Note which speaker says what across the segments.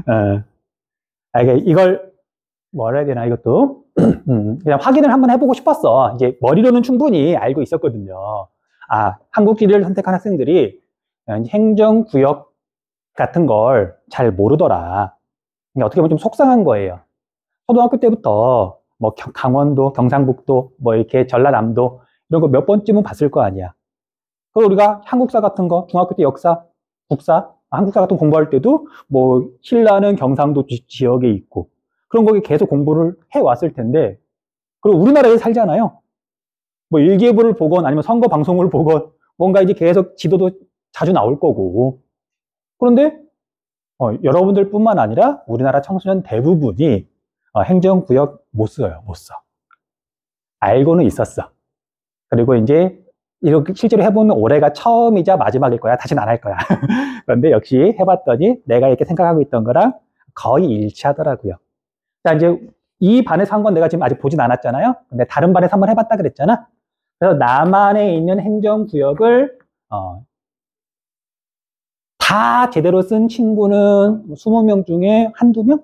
Speaker 1: 어, 이걸 뭐라 해야 되나, 이것도. 그냥 확인을 한번 해보고 싶었어. 이제 머리로는 충분히 알고 있었거든요. 아, 한국지를 선택한 학생들이 행정구역 같은 걸 잘 모르더라. 그러니까 어떻게 보면 좀 속상한 거예요. 초등학교 때부터 뭐 강원도, 경상북도, 뭐 이렇게 전라남도 이런 거 몇 번쯤은 봤을 거 아니야. 그리고 우리가 한국사 같은 거, 중학교 때 역사, 국사, 한국사 같은 거 공부할 때도 뭐 신라는 경상도 지역에 있고 그런 거기 계속 공부를 해왔을 텐데, 그리고 우리나라에 살잖아요. 뭐 일기예보를 보건 아니면 선거 방송을 보건 뭔가 이제 계속 지도도 자주 나올 거고. 그런데 여러분들뿐만 아니라 우리나라 청소년 대부분이 행정구역 못 써요. 못 써. 알고는 있었어. 그리고 이제 이렇게 실제로 해보는 올해가 처음이자 마지막일 거야. 다시는 안 할 거야. 그런데 역시 해봤더니 내가 이렇게 생각하고 있던 거랑 거의 일치하더라고요. 자, 이제 이 반에서 한 건 내가 지금 아직 보진 않았잖아요. 근데 다른 반에서 한번 해봤다 그랬잖아. 그래서 남한에 있는 행정구역을 다 제대로 쓴 친구는 20명 중에 한두 명?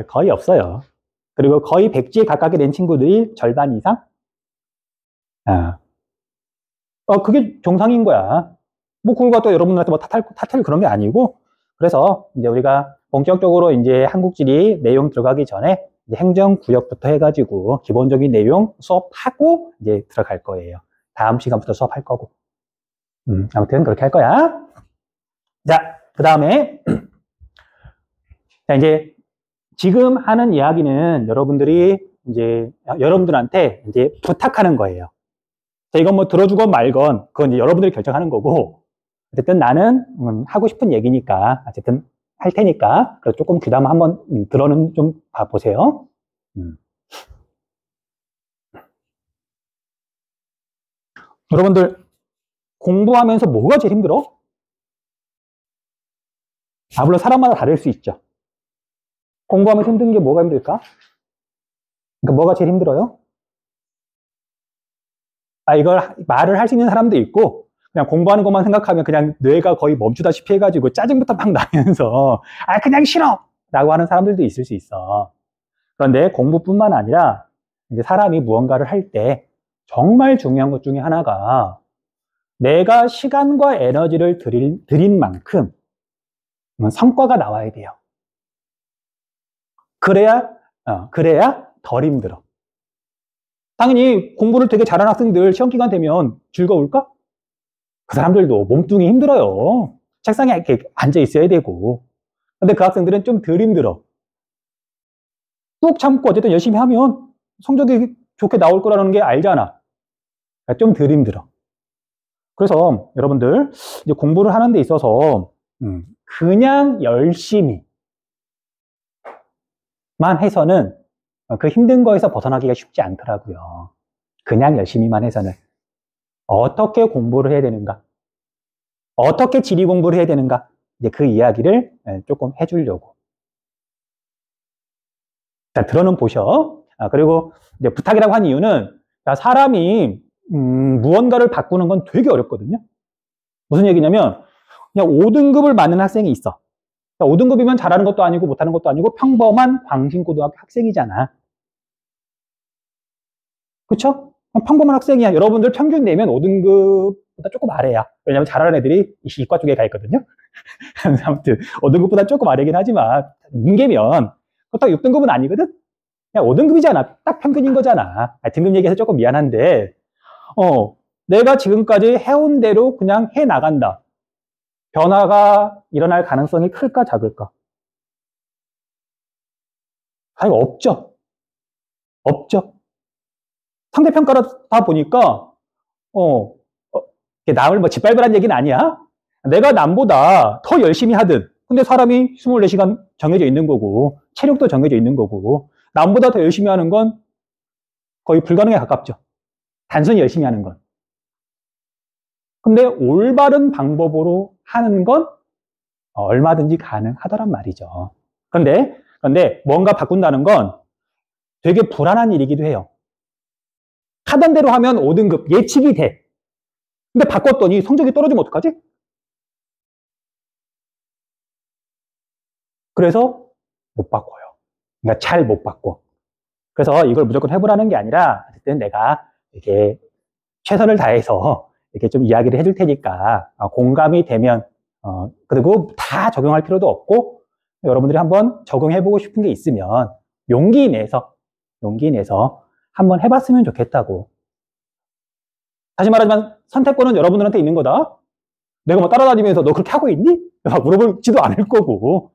Speaker 1: 거의 없어요. 그리고 거의 백지에 가깝게 낸 친구들이 절반 이상? 그게 정상인 거야. 뭐, 그걸 갖다 여러분들한테 뭐 탓할 그런 게 아니고, 그래서 이제 우리가 본격적으로 이제 한국지리 내용 들어가기 전에 이제 행정구역부터 해가지고 기본적인 내용 수업하고 이제 들어갈 거예요. 다음 시간부터 수업할 거고. 아무튼 그렇게 할 거야. 자, 그 다음에, 자, 이제 지금 하는 이야기는 여러분들이 이제 여러분들한테 이제 부탁하는 거예요. 자, 이건 뭐 들어주건 말건 그건 이제 여러분들이 결정하는 거고, 어쨌든 나는 하고 싶은 얘기니까 어쨌든 할 테니까 그래서 조금 귀담아 한번 들어는 좀 봐보세요. 여러분들 공부하면서 뭐가 제일 힘들어? 물론 사람마다 다를 수 있죠. 공부하면서 힘든 게 뭐가 힘들까? 그러니까 뭐가 제일 힘들어요? 이걸 말을 할 수 있는 사람도 있고 그냥 공부하는 것만 생각하면 그냥 뇌가 거의 멈추다시피 해가지고 짜증부터 막 나면서 그냥 싫어! 라고 하는 사람들도 있을 수 있어. 그런데 공부뿐만 아니라 이제 사람이 무언가를 할 때 정말 중요한 것 중에 하나가 내가 시간과 에너지를 들인 만큼 성과가 나와야 돼요. 그래야 덜 힘들어. 당연히 공부를 되게 잘하는 학생들 시험 기간 되면 즐거울까? 그 사람들도 몸뚱이 힘들어요. 책상에 이렇게 앉아 있어야 되고. 근데 그 학생들은 좀 덜 힘들어. 꾹 참고 어쨌든 열심히 하면 성적이 좋게 나올 거라는 게 알잖아. 그러니까 좀 덜 힘들어. 그래서 여러분들 이제 공부를 하는 데 있어서 그냥 열심히만 해서는 그 힘든 거에서 벗어나기가 쉽지 않더라고요. 그냥 열심히만 해서는. 어떻게 공부를 해야 되는가? 어떻게 지리 공부를 해야 되는가? 이제 그 이야기를 조금 해주려고. 자, 들어는 보셔. 그리고 이제 부탁이라고 한 이유는 사람이 무언가를 바꾸는 건 되게 어렵거든요. 무슨 얘기냐면 그냥 5등급을 맞는 학생이 있어. 5등급이면 잘하는 것도 아니고 못하는 것도 아니고 평범한 광신고등학교 학생이잖아. 그쵸? 평범한 학생이야. 여러분들 평균 내면 5등급보다 조금 아래야. 왜냐면 잘하는 애들이 이과 쪽에 가 있거든요. 아무튼 5등급보다 조금 아래긴 하지만 인계면 그렇다고 6등급은 아니거든? 그냥 5등급이잖아. 딱 평균인 거잖아. 등급 얘기해서 조금 미안한데 내가 지금까지 해온 대로 그냥 해 나간다. 변화가 일어날 가능성이 클까 작을까? 없죠. 없죠. 상대평가를 다 보니까 남을 뭐 짓밟으란 얘기는 아니야. 내가 남보다 더 열심히 하든 근데 사람이 24시간 정해져 있는 거고 체력도 정해져 있는 거고 남보다 더 열심히 하는 건 거의 불가능에 가깝죠. 단순히 열심히 하는 건. 근데 올바른 방법으로 하는 건 얼마든지 가능하더란 말이죠. 그런데 뭔가 바꾼다는 건 되게 불안한 일이기도 해요. 하던 대로 하면 5등급 예측이 돼. 근데 바꿨더니 성적이 떨어지면 어떡하지? 그래서 못 바꿔요. 그러니까 잘 못 바꿔. 그래서 이걸 무조건 해보라는 게 아니라 어쨌든 내가 이렇게 최선을 다해서 이렇게 좀 이야기를 해줄 테니까 공감이 되면 그리고 다 적용할 필요도 없고 여러분들이 한번 적용해보고 싶은 게 있으면 용기 내서 한번 해봤으면 좋겠다고. 다시 말하지만 선택권은 여러분들한테 있는 거다. 내가 뭐 따라다니면서 너 그렇게 하고 있니? 막 물어보지도 않을 거고.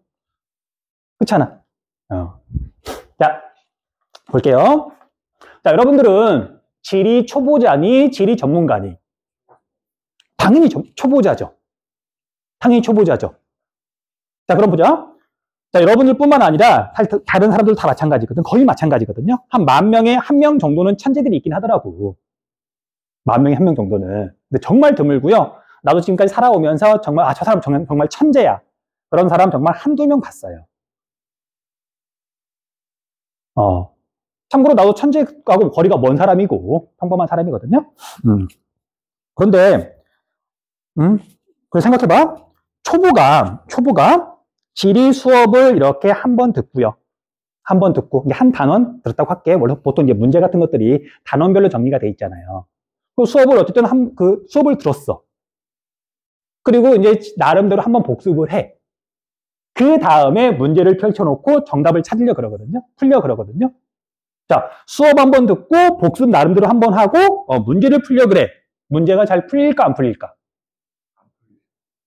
Speaker 1: 그렇잖아. 자, 볼게요. 자, 여러분들은 지리 초보자니 지리 전문가니? 당연히 초보자죠. 당연히 초보자죠. 자, 그럼 보자. 자, 여러분들뿐만 아니라 다른 사람들 다 마찬가지거든. 거의 마찬가지거든요. 한 10,000명에 1명 정도는 천재들이 있긴 하더라고. 10,000명에 1명 정도는. 근데 정말 드물고요. 나도 지금까지 살아오면서 정말 저 사람 정말 천재야. 그런 사람 정말 한두 명 봤어요. 참고로 나도 천재하고 거리가 먼 사람이고 평범한 사람이거든요. 그런데 그래 생각해봐. 초보가 지리 수업을 이렇게 한 번 듣고요. 한 번 듣고 한 단원 들었다고 할게. 원래 보통 이제 문제 같은 것들이 단원별로 정리가 돼 있잖아요. 그 수업을 어쨌든 그 수업을 들었어. 그리고 이제 나름대로 한번 복습을 해. 그 다음에 문제를 펼쳐놓고 정답을 찾으려 그러거든요. 풀려 그러거든요. 자, 수업 한번 듣고 복습 나름대로 한번 하고 문제를 풀려 그래. 문제가 잘 풀릴까 안 풀릴까?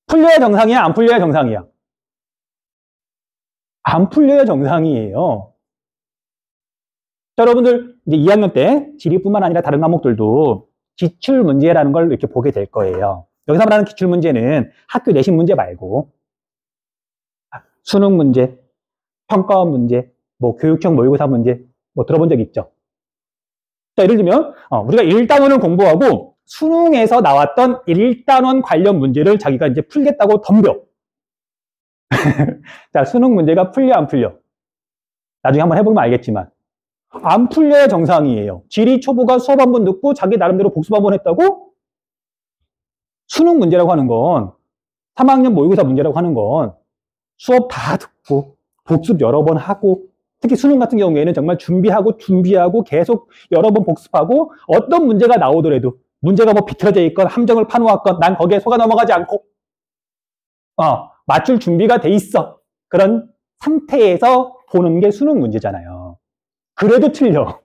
Speaker 1: 풀려야 정상이야 안 풀려야 정상이야? 안 풀려야 정상이에요. 자, 여러분들 이제 2학년 때 지리뿐만 아니라 다른 과목들도 기출문제라는 걸 이렇게 보게 될 거예요. 여기서 말하는 기출문제는 학교 내신 문제 말고 수능 문제, 평가원 문제, 뭐 교육청 모의고사 문제 뭐 들어본 적 있죠? 자, 예를 들면 우리가 1단원을 공부하고 수능에서 나왔던 1단원 관련 문제를 자기가 이제 풀겠다고 덤벼. 자, 수능 문제가 풀려 안 풀려? 나중에 한번 해보면 알겠지만 안 풀려야 정상이에요. 지리 초보가 수업 한번 듣고 자기 나름대로 복습 한번 했다고? 수능 문제라고 하는 건 3학년 모의고사 문제라고 하는 건 수업 다 듣고 복습 여러 번 하고 특히 수능 같은 경우에는 정말 준비하고 계속 여러 번 복습하고 어떤 문제가 나오더라도 문제가 뭐 비틀어져 있건 함정을 파놓았건 난 거기에 속아 넘어가지 않고 맞출 준비가 돼 있어. 그런 상태에서 보는 게 수능 문제잖아요. 그래도 틀려.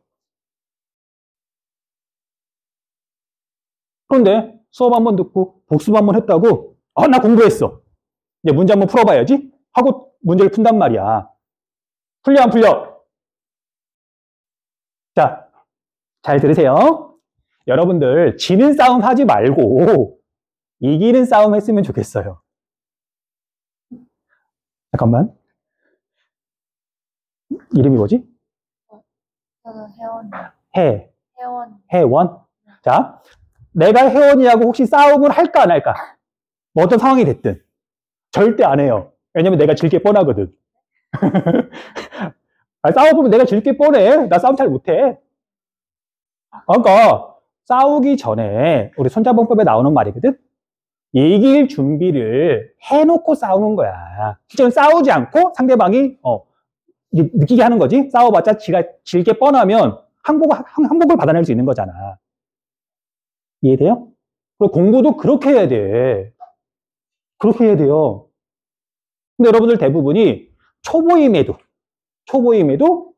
Speaker 1: 그런데 수업 한번 듣고 복습 한번 했다고 나 공부했어. 이제 문제 한번 풀어봐야지 하고 문제를 푼단 말이야. 풀려 안 풀려? 자, 잘 들으세요. 여러분들 지는 싸움 하지 말고 이기는 싸움 했으면 좋겠어요. 잠깐만. 이름이 뭐지?
Speaker 2: 저는 혜원이요.
Speaker 1: 혜원. 혜원. 자, 내가 혜원이하고 혹시 싸움을 할까 안 할까? 뭐 어떤 상황이 됐든 절대 안 해요. 왜냐면 내가 질 게 뻔하거든. 싸워보면 내가 질 게 뻔해. 나 싸움 잘 못해. 그러니까 싸우기 전에 우리 손자병법에 나오는 말이거든. 이길 준비를 해놓고 싸우는 거야. 실제로 싸우지 않고 상대방이 느끼게 하는 거지. 싸워봤자 지가 질 게 뻔하면 항복을 받아낼 수 있는 거잖아. 이해돼요? 그리고 공부도 그렇게 해야 돼. 그렇게 해야 돼요. 근데 여러분들 대부분이 초보임에도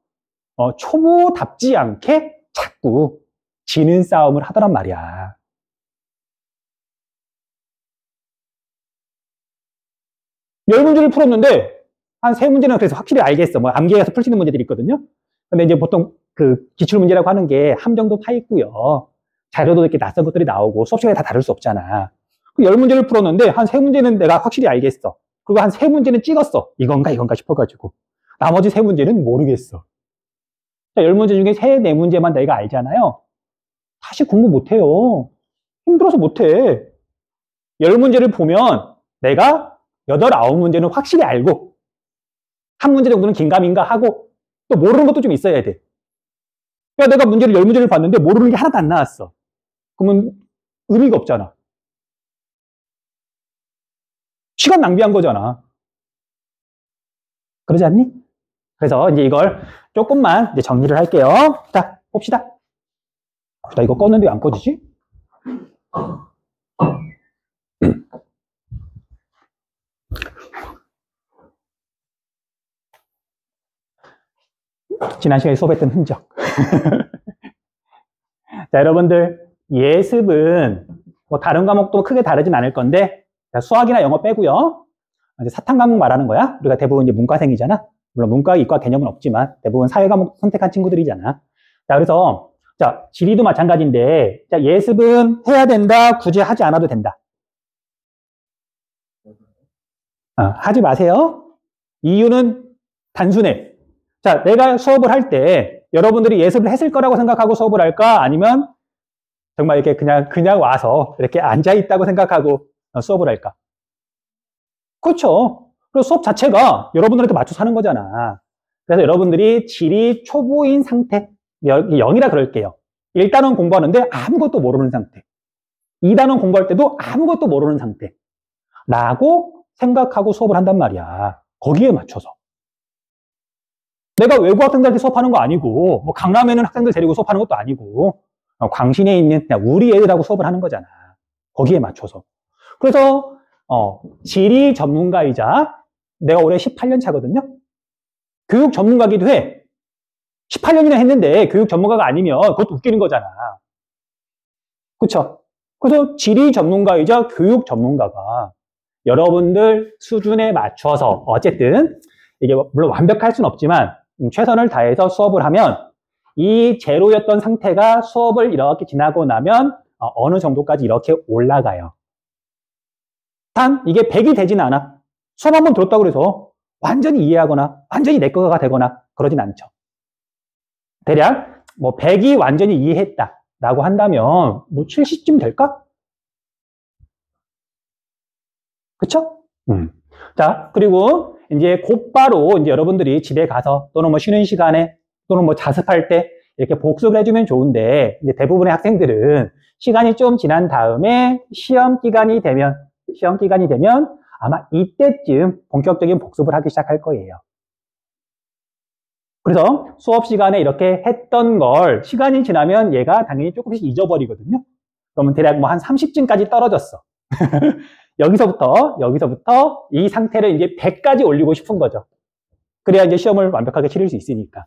Speaker 1: 초보답지 않게 자꾸 지는 싸움을 하더란 말이야. 열 문제를 풀었는데 한 3문제는 그래서 확실히 알겠어. 뭐 암기해서 풀 수 있는 문제들이 있거든요. 근데 이제 보통 그 기출문제라고 하는 게 함정도 파 있고요. 자료도 이렇게 낯선 것들이 나오고 수업 시간에 다 다룰 수 없잖아. 그 10문제를 풀었는데 한 3문제는 내가 확실히 알겠어. 그리고 한 3문제는 찍었어. 이건가 싶어가지고. 나머지 3문제는 모르겠어. 자, 10문제 중에 3, 4문제만 내가 알잖아요. 다시 공부 못해요. 힘들어서 못해. 10문제를 보면 내가 8, 9문제는 확실히 알고 한 문제 정도는 긴가민가 하고 또 모르는 것도 좀 있어야 돼. 그러니까 내가 문제를 10문제를 봤는데 모르는 게 하나도 안 나왔어. 그러면 의미가 없잖아. 시간 낭비한 거잖아. 그러지 않니? 그래서 이제 이걸 조금만 이제 정리를 할게요. 자, 봅시다. 나 이거 껐는데 왜 안 꺼지지? 지난 시간에 수업했던 흔적. 자, 여러분들, 예습은 뭐 다른 과목도 크게 다르진 않을 건데, 수학이나 영어 빼고요. 이제 사탐 과목 말하는 거야. 우리가 대부분 이제 문과생이잖아. 물론 문과, 이과 개념은 없지만 대부분 사회 과목 선택한 친구들이잖아. 자, 그래서 자, 지리도 마찬가지인데, 자, 예습은 해야 된다, 굳이 하지 않아도 된다. 하지 마세요. 이유는 단순해. 자, 내가 수업을 할 때 여러분들이 예습을 했을 거라고 생각하고 수업을 할까? 아니면 정말 이렇게 그냥 와서 이렇게 앉아있다고 생각하고 수업을 할까? 그렇죠. 그리고 수업 자체가 여러분들한테 맞춰서 하는 거잖아. 그래서 여러분들이 지리 초보인 상태, 0이라 그럴게요. 1단원 공부하는데 아무것도 모르는 상태. 2단원 공부할 때도 아무것도 모르는 상태. 라고 생각하고 수업을 한단 말이야. 거기에 맞춰서. 내가 외국 학생들한테 수업하는 거 아니고, 뭐 강남에 있는 학생들 데리고 수업하는 것도 아니고, 광신에 있는 그냥 우리 애들하고 수업을 하는 거잖아. 거기에 맞춰서. 그래서 지리 전문가이자 내가 올해 18년 차거든요. 교육 전문가기도 해. 18년이나 했는데 교육 전문가가 아니면 그것도 웃기는 거잖아. 그렇죠? 그래서 지리 전문가이자 교육 전문가가 여러분들 수준에 맞춰서 어쨌든 이게 물론 완벽할 수는 없지만 최선을 다해서 수업을 하면 이 제로였던 상태가 수업을 이렇게 지나고 나면 어느 정도까지 이렇게 올라가요. 단 이게 100이 되진 않아. 수업 한번 들었다고 해서 완전히 이해하거나 완전히 내 거가 되거나 그러진 않죠. 대략 뭐 100이 완전히 이해했다 라고 한다면 뭐 70쯤 될까? 그쵸? 자, 그리고 이제 곧바로 이제 여러분들이 집에 가서 또는 뭐 쉬는 시간에 또는 뭐 자습할 때 이렇게 복습을 해주면 좋은데 이제 대부분의 학생들은 시간이 좀 지난 다음에 시험 기간이 되면 아마 이때쯤 본격적인 복습을 하기 시작할 거예요. 그래서 수업 시간에 이렇게 했던 걸 시간이 지나면 얘가 당연히 조금씩 잊어버리거든요. 그러면 대략 뭐 한 30쯤까지 떨어졌어. 여기서부터 이 상태를 이제 100까지 올리고 싶은 거죠. 그래야 이제 시험을 완벽하게 치를 수 있으니까.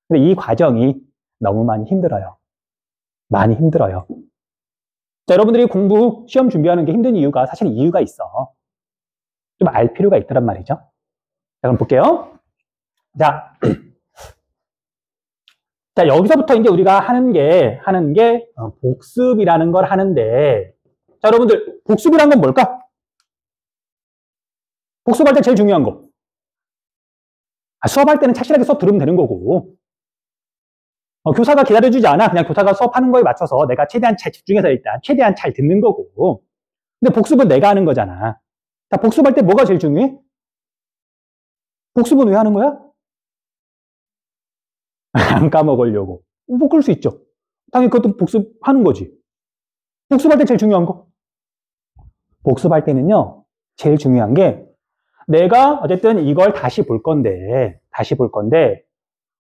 Speaker 1: 근데 이 과정이 너무 많이 힘들어요. 많이 힘들어요. 자, 여러분들이 공부, 시험 준비하는 게 힘든 이유가 사실 이유가 있어. 좀 알 필요가 있더란 말이죠. 자, 그럼 볼게요. 자, 자, 여기서부터 이제 우리가 하는 게 복습이라는 걸 하는데, 자, 여러분들, 복습이란 건 뭘까? 복습할 때 제일 중요한 거. 수업할 때는 착실하게 수업 들으면 되는 거고, 교사가 기다려주지 않아. 그냥 교사가 수업하는 거에 맞춰서 내가 최대한 잘 집중해서 일단 최대한 잘 듣는 거고. 근데 복습은 내가 하는 거잖아. 자, 복습할 때 뭐가 제일 중요해? 복습은 왜 하는 거야? 안 까먹으려고. 뭐 그럴 수 있죠. 당연히 그것도 복습하는 거지. 복습할 때 제일 중요한 거. 복습할 때는요, 제일 중요한 게 내가 어쨌든 이걸 다시 볼 건데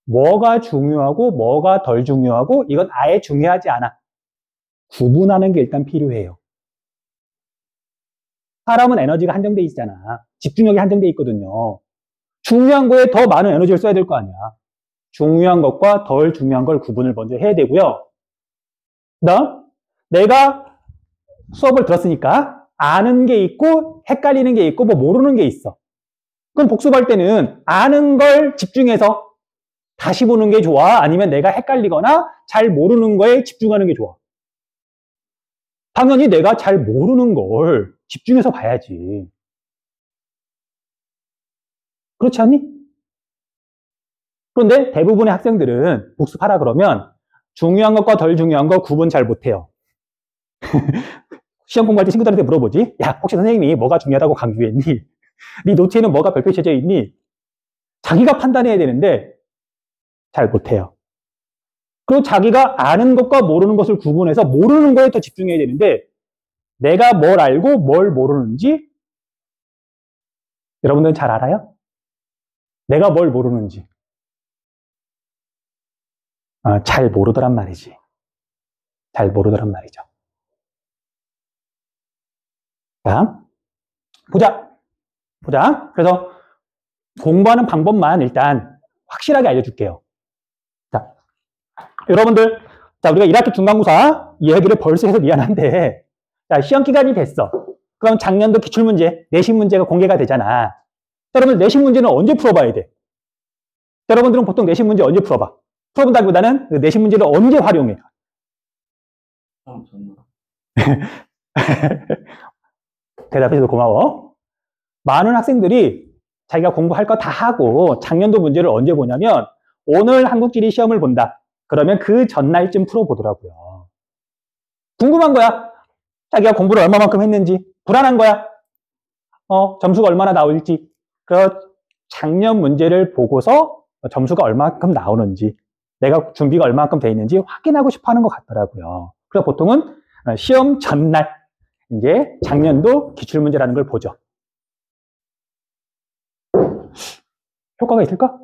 Speaker 1: 뭐가 중요하고 뭐가 덜 중요하고 이건 아예 중요하지 않아. 구분하는 게 일단 필요해요. 사람은 에너지가 한정돼 있잖아. 집중력이 한정돼 있거든요. 중요한 거에 더 많은 에너지를 써야 될 거 아니야. 중요한 것과 덜 중요한 걸 구분을 먼저 해야 되고요. 그다음 내가 수업을 들었으니까 아는 게 있고 헷갈리는 게 있고 뭐 모르는 게 있어. 그럼 복습할 때는 아는 걸 집중해서 다시 보는 게 좋아? 아니면 내가 헷갈리거나 잘 모르는 거에 집중하는 게 좋아? 당연히 내가 잘 모르는 걸 집중해서 봐야지. 그렇지 않니? 그런데 대부분의 학생들은 복습하라 그러면 중요한 것과 덜 중요한 거 구분 잘 못해요. 시험 공부할 때 친구들한테 물어보지? 야, 혹시 선생님이 뭐가 중요하다고 강조했니? 네 노트에는 뭐가 별표쳐져 있니? 자기가 판단해야 되는데 잘 못해요. 그리고 자기가 아는 것과 모르는 것을 구분해서 모르는 거에 더 집중해야 되는데 내가 뭘 알고 뭘 모르는지 여러분들은 잘 알아요? 내가 뭘 모르는지. 잘 모르더란 말이지. 잘 모르더란 말이죠. 자, 보자. 그래서 공부하는 방법만 일단 확실하게 알려줄게요. 자, 여러분들, 자, 우리가 1학기 중간고사 이 얘기를 벌써 해서 미안한데, 자, 시험 기간이 됐어. 그럼 작년도 기출문제, 내신 문제가 공개가 되잖아. 자, 여러분들 내신 문제는 언제 풀어봐야 돼? 자, 여러분들은 보통 내신 문제 언제 풀어봐? 풀어본다기보다는 그 내신 문제를 언제 활용해? 대답해줘서 고마워. 많은 학생들이 자기가 공부할 거 다 하고 작년도 문제를 언제 보냐면 오늘 한국지리 시험을 본다. 그러면 그 전날쯤 풀어보더라고요. 궁금한 거야. 자기가 공부를 얼마만큼 했는지. 불안한 거야. 점수가 얼마나 나올지. 그 작년 문제를 보고서 점수가 얼마만큼 나오는지, 내가 준비가 얼마만큼 돼 있는지 확인하고 싶어 하는 것 같더라고요. 그래서 보통은 시험 전날 이제 작년도 기출문제라는 걸 보죠. 효과가 있을까?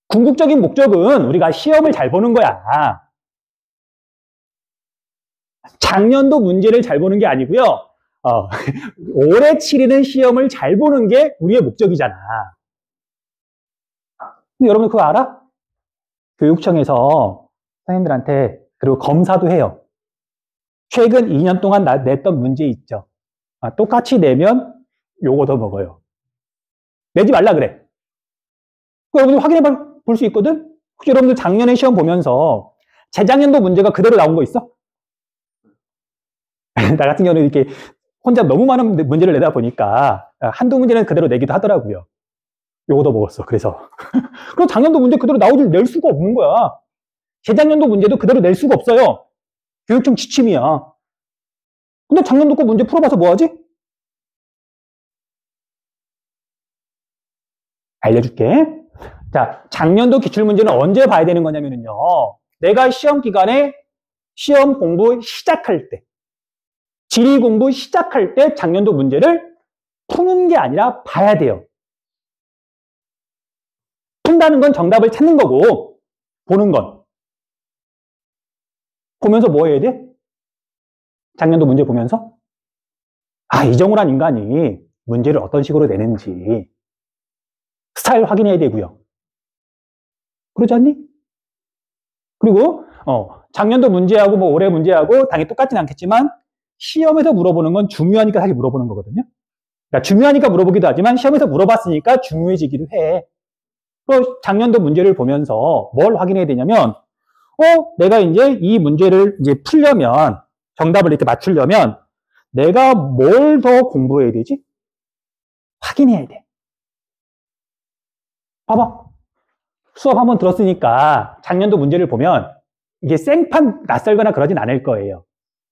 Speaker 1: 궁극적인 목적은 우리가 시험을 잘 보는 거야. 작년도 문제를 잘 보는 게 아니고요. 올해 치르는 시험을 잘 보는 게 우리의 목적이잖아. 근데 여러분 그거 알아? 교육청에서 선생님들한테, 그리고 검사도 해요. 최근 2년 동안 냈던 문제 있죠. 똑같이 내면 요거 더 먹어요. 내지 말라 그래. 여러분들 확인해 볼 수 있거든? 혹시 여러분들 작년에 시험 보면서 재작년도 문제가 그대로 나온 거 있어? 나 같은 경우는 이렇게 혼자 너무 많은 문제를 내다 보니까 한두 문제는 그대로 내기도 하더라고요. 요거 더 먹었어. 그래서. 그럼 작년도 문제 그대로 낼 수가 없는 거야. 재작년도 문제도 그대로 낼 수가 없어요. 교육청 지침이야. 근데 작년도 거 문제 풀어봐서 뭐하지? 알려줄게. 자, 작년도 기출문제는 언제 봐야 되는 거냐면요. 내가 시험 기간에 시험 공부 시작할 때, 지리 공부 시작할 때 작년도 문제를 푸는 게 아니라 봐야 돼요. 푼다는 건 정답을 찾는 거고, 보는 건. 보면서 뭐 해야 돼? 작년도 문제 보면서? 이정우란 인간이 문제를 어떤 식으로 내는지 스타일 확인해야 되고요. 그러지 않니? 그리고 작년도 문제하고 뭐 올해 문제하고 당연히 똑같진 않겠지만 시험에서 물어보는 건 중요하니까 사실 물어보는 거거든요. 그러니까 중요하니까 물어보기도 하지만 시험에서 물어봤으니까 중요해지기도 해. 그리고 작년도 문제를 보면서 뭘 확인해야 되냐면 내가 이제 이 문제를 이제 풀려면, 정답을 이렇게 맞추려면 내가 뭘 더 공부해야 되지? 확인해야 돼. 봐봐. 수업 한번 들었으니까 작년도 문제를 보면 이게 생판 낯설거나 그러진 않을 거예요.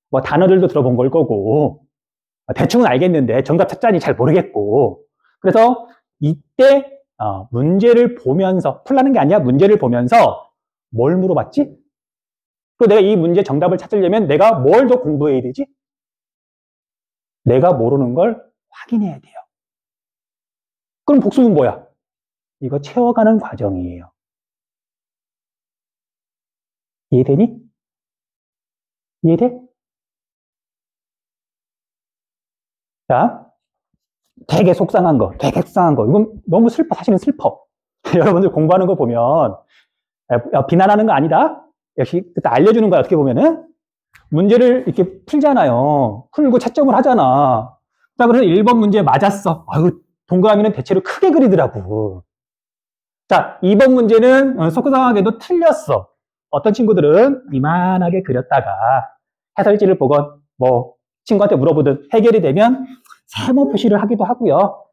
Speaker 1: 뭐 단어들도 들어본 걸 거고, 대충은 알겠는데 정답 찾자니 잘 모르겠고. 그래서 이때 문제를 보면서, 풀라는 게 아니야. 문제를 보면서 뭘 물어봤지? 그리고 내가 이 문제 정답을 찾으려면 내가 뭘 더 공부해야 되지? 내가 모르는 걸 확인해야 돼요. 그럼 복습은 뭐야? 이거 채워가는 과정이에요. 이해되니? 이해돼? 자, 되게 속상한 거. 이건 너무 슬퍼. 사실은 슬퍼. 여러분들 공부하는 거 보면 비난하는 거 아니다. 역시 그때 알려주는 거야. 어떻게 보면은 문제를 이렇게 풀잖아요. 풀고 채점을 하잖아. 자, 그래서 1번 문제 맞았어. 동그라미는 대체로 크게 그리더라고. 자, 2번 문제는 속상하게도 틀렸어. 어떤 친구들은 이만하게 그렸다가 해설지를 보건 뭐 친구한테 물어보든 해결이 되면 세모 표시를 하기도 하고요.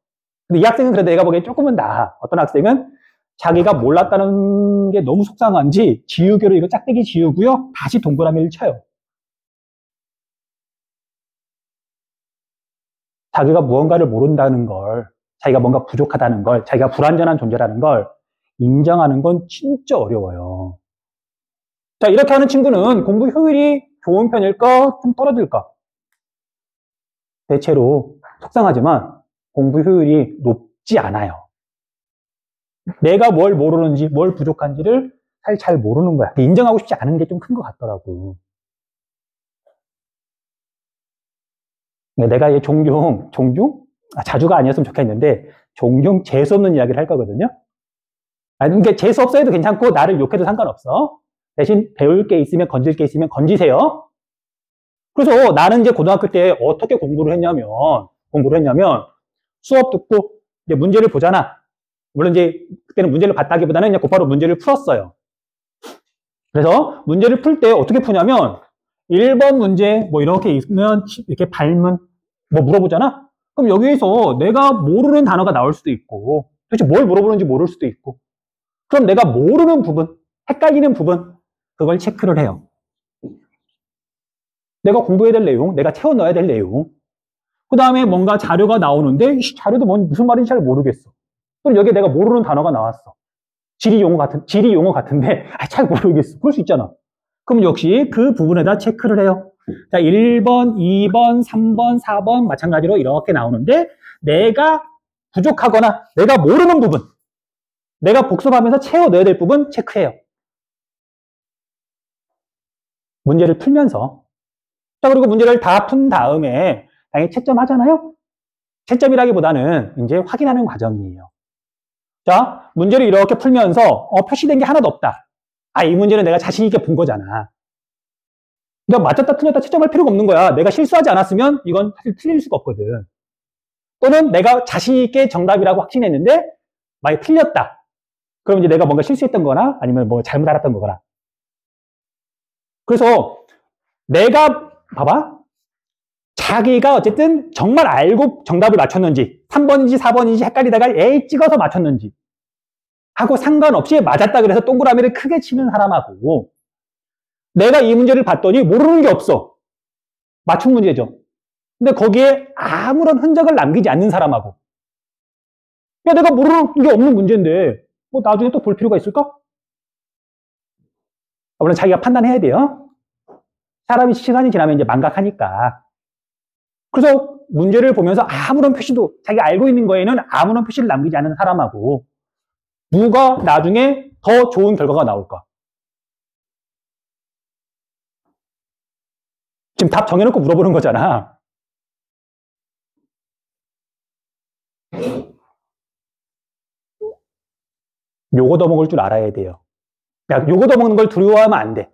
Speaker 1: 근데 이 학생은 그래도 내가 보기엔 조금은 나아. 어떤 학생은 자기가 몰랐다는 게 너무 속상한지 지우개로 이거 짝대기 지우고요. 다시 동그라미를 쳐요. 자기가 무언가를 모른다는 걸, 자기가 뭔가 부족하다는 걸, 자기가 불완전한 존재라는 걸 인정하는 건 진짜 어려워요. 자, 이렇게 하는 친구는 공부 효율이 좋은 편일까? 좀 떨어질까? 대체로 속상하지만 공부 효율이 높지 않아요. 내가 뭘 모르는지, 뭘 부족한지를 사실 잘 모르는 거야. 인정하고 싶지 않은 게 좀 큰 것 같더라고. 내가 종종, 자주가 아니었으면 좋겠는데, 종종 재수없는 이야기를 할 거거든요. 아니, 그러니까 재수없어 해도 괜찮고, 나를 욕해도 상관없어. 대신 배울 게 있으면, 건질 게 있으면 건지세요. 그래서 나는 이제 고등학교 때 어떻게 공부를 했냐면, 수업 듣고, 이제 문제를 보잖아. 물론 이제, 그때는 문제를 봤다기보다는 그냥 곧바로 문제를 풀었어요. 그래서 문제를 풀 때 어떻게 푸냐면, 1번 문제, 뭐 이렇게 있으면, 이렇게 발문, 뭐 물어보잖아? 그럼 여기에서 내가 모르는 단어가 나올 수도 있고, 도대체 뭘 물어보는지 모를 수도 있고, 그럼 내가 모르는 부분, 헷갈리는 부분, 그걸 체크를 해요. 내가 공부해야 될 내용, 내가 채워 넣어야 될 내용. 그 다음에 뭔가 자료가 나오는데, 이 자료도 무슨 말인지 잘 모르겠어. 그럼 여기에 내가 모르는 단어가 나왔어. 지리 용어 같은데, 잘 모르겠어. 그럴 수 있잖아. 그럼 역시 그 부분에다 체크를 해요. 자, 1번, 2번, 3번, 4번 마찬가지로 이렇게 나오는데 내가 부족하거나 내가 모르는 부분, 내가 복습하면서 채워 넣어야 될 부분 체크해요. 문제를 풀면서. 자, 그리고 문제를 다 푼 다음에 당연히 채점하잖아요. 채점이라기보다는 이제 확인하는 과정이에요. 자, 문제를 이렇게 풀면서 표시된 게 하나도 없다. 이 문제는 내가 자신 있게 본 거잖아. 그러니까 맞았다 틀렸다 채점할 필요가 없는 거야. 내가 실수하지 않았으면 이건 사실 틀릴 수가 없거든. 또는 내가 자신 있게 정답이라고 확신했는데 만약에 틀렸다. 그럼 이제 내가 뭔가 실수했던 거나 아니면 뭐 잘못 알았던 거거나. 그래서 내가 봐봐. 자기가 어쨌든 정말 알고 정답을 맞췄는지 3번인지 4번인지 헷갈리다가 에이 찍어서 맞췄는지 하고 상관없이 맞았다 그래서 동그라미를 크게 치는 사람하고 내가 이 문제를 봤더니 모르는 게 없어. 맞춘 문제죠. 근데 거기에 아무런 흔적을 남기지 않는 사람하고 야 내가 모르는 게 없는 문제인데 뭐 나중에 또 볼 필요가 있을까? 물론 자기가 판단해야 돼요. 사람이 시간이 지나면 이제 망각하니까. 그래서 문제를 보면서 아무런 표시도 자기가 알고 있는 거에는 아무런 표시를 남기지 않는 사람하고 누가 나중에 더 좋은 결과가 나올까? 지금 답 정해놓고 물어보는 거잖아. 요거 더 먹을 줄 알아야 돼요. 야, 요거 더 먹는 걸 두려워하면 안 돼.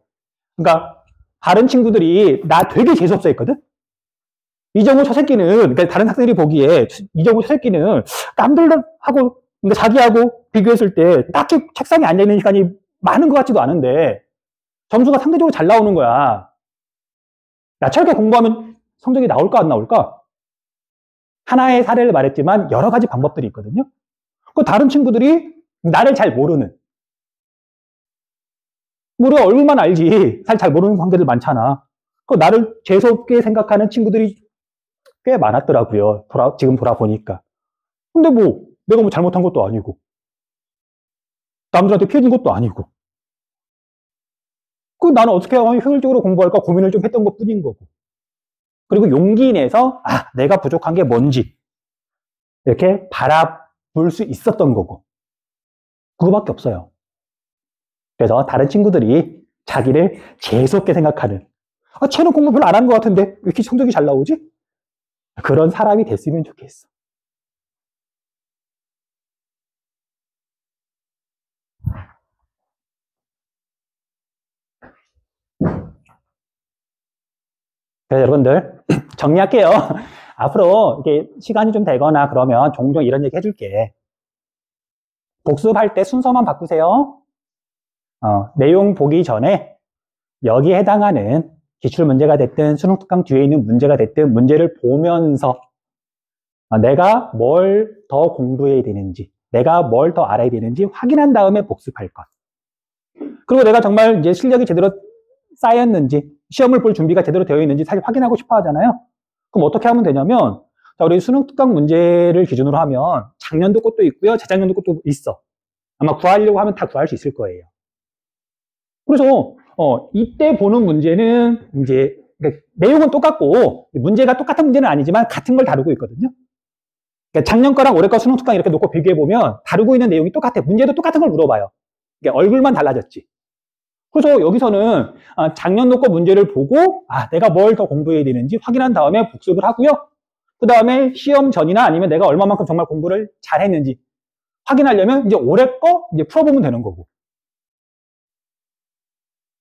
Speaker 1: 그러니까 다른 친구들이 나 되게 재수없어 했거든? 이정우 저 새끼는, 그러니까 다른 학생들이 보기에 이정우 저 새끼는 남들하고, 그러니까 자기하고 비교했을 때 딱히 책상에 앉아있는 시간이 많은 것 같지도 않은데 점수가 상대적으로 잘 나오는 거야. 야, 저렇게 공부하면 성적이 나올까 안 나올까? 하나의 사례를 말했지만 여러 가지 방법들이 있거든요. 그 다른 친구들이 나를 잘 모르는, 우리 얼굴만 알지 사실 잘 모르는 관계들 많잖아. 그 나를 재수없게 생각하는 친구들이 꽤 많았더라고요. 지금 돌아보니까. 근데 뭐 내가 뭐 잘못한 것도 아니고 남들한테 피해준 것도 아니고 그 나는 어떻게 하면 효율적으로 공부할까 고민을 좀 했던 것 뿐인 거고. 그리고 용기 내서 내가 부족한 게 뭔지 이렇게 바라볼 수 있었던 거고. 그거밖에 없어요. 그래서 다른 친구들이 자기를 재수없게 생각하는 쟤는 공부 별로 안 하는 것 같은데 왜 이렇게 성적이 잘 나오지? 그런 사람이 됐으면 좋겠어. 그래서 여러분들 정리할게요. 앞으로 이렇게 시간이 좀 되거나 그러면 종종 이런 얘기 해줄게. 복습할 때 순서만 바꾸세요. 내용 보기 전에 여기에 해당하는 기출문제가 됐든 수능특강 뒤에 있는 문제가 됐든 문제를 보면서 내가 뭘 더 공부해야 되는지, 내가 뭘 더 알아야 되는지 확인한 다음에 복습할 것. 그리고 내가 정말 이제 실력이 제대로 쌓였는지, 시험을 볼 준비가 제대로 되어 있는지 사실 확인하고 싶어 하잖아요. 그럼 어떻게 하면 되냐면, 자, 우리 수능특강 문제를 기준으로 하면 작년도 것도 있고요, 재작년도 것도 있어. 아마 구하려고 하면 다 구할 수 있을 거예요. 그래서 이때 보는 문제는 이제, 그러니까 내용은 똑같고 문제가 똑같은 문제는 아니지만 같은 걸 다루고 있거든요. 그러니까 작년 거랑 올해 거 수능 특강 이렇게 놓고 비교해보면 다루고 있는 내용이 똑같아. 문제도 똑같은 걸 물어봐요. 그러니까 얼굴만 달라졌지. 그래서 여기서는 작년 놓고 문제를 보고 내가 뭘 더 공부해야 되는지 확인한 다음에 복습을 하고요. 그 다음에 시험 전이나 아니면 내가 얼마만큼 정말 공부를 잘했는지 확인하려면 이제 올해 거 이제 풀어보면 되는 거고.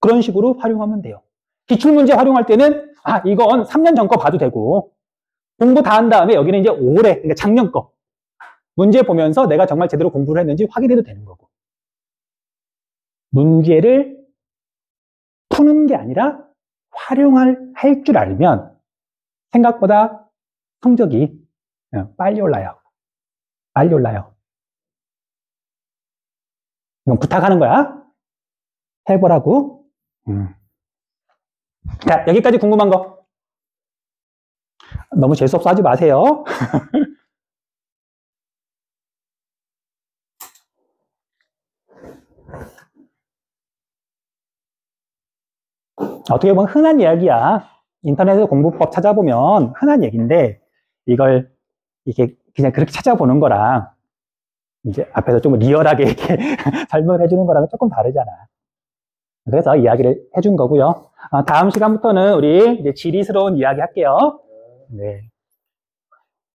Speaker 1: 그런 식으로 활용하면 돼요. 기출문제 활용할 때는 이건 3년 전 거 봐도 되고 공부 다 한 다음에 여기는 이제 올해, 그러니까 작년 거 문제 보면서 내가 정말 제대로 공부를 했는지 확인해도 되는 거고. 문제를 푸는 게 아니라 활용할 줄 알면 생각보다 성적이 빨리 올라요. 빨리 올라요. 이건 부탁하는 거야. 해보라고. 자, 여기까지 궁금한 거. 너무 재수없어 하지 마세요. 어떻게 보면 흔한 이야기야. 인터넷에서 공부법 찾아보면 흔한 얘기인데 이게 그냥 그렇게 찾아보는 거랑 이제 앞에서 좀 리얼하게 이렇게 설명을 해주는 거랑은 조금 다르잖아. 그래서 이야기를 해준 거고요. 다음 시간부터는 우리 이제 지리스러운 이야기 할게요. 네.